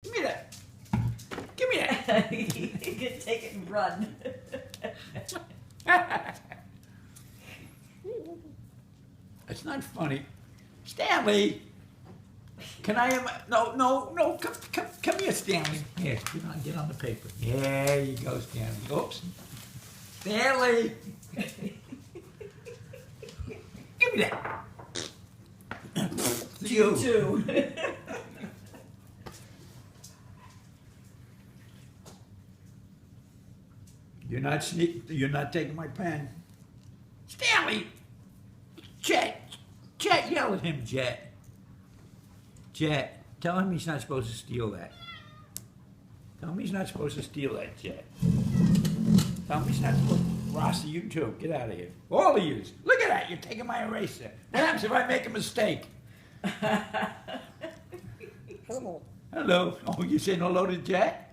Give me that. Give me that. You can take it and run. It's not funny. Stanley! Can I have... No. Come here, Stanley. Here, get on the paper. There you go, Stanley. Oops. Stanley! Give me that. You too. You're not taking my pen. Stanley! Jet, yell at him, Jet. Jet, tell him he's not supposed to steal that. Tell him he's not supposed to steal that, Jet. Tell him he's not supposed to... Rossi, you too. Get out of here. All of you. Look at that. You're taking my eraser. What happens if I make a mistake? Hello. Hello. Oh, you saying hello to Jet?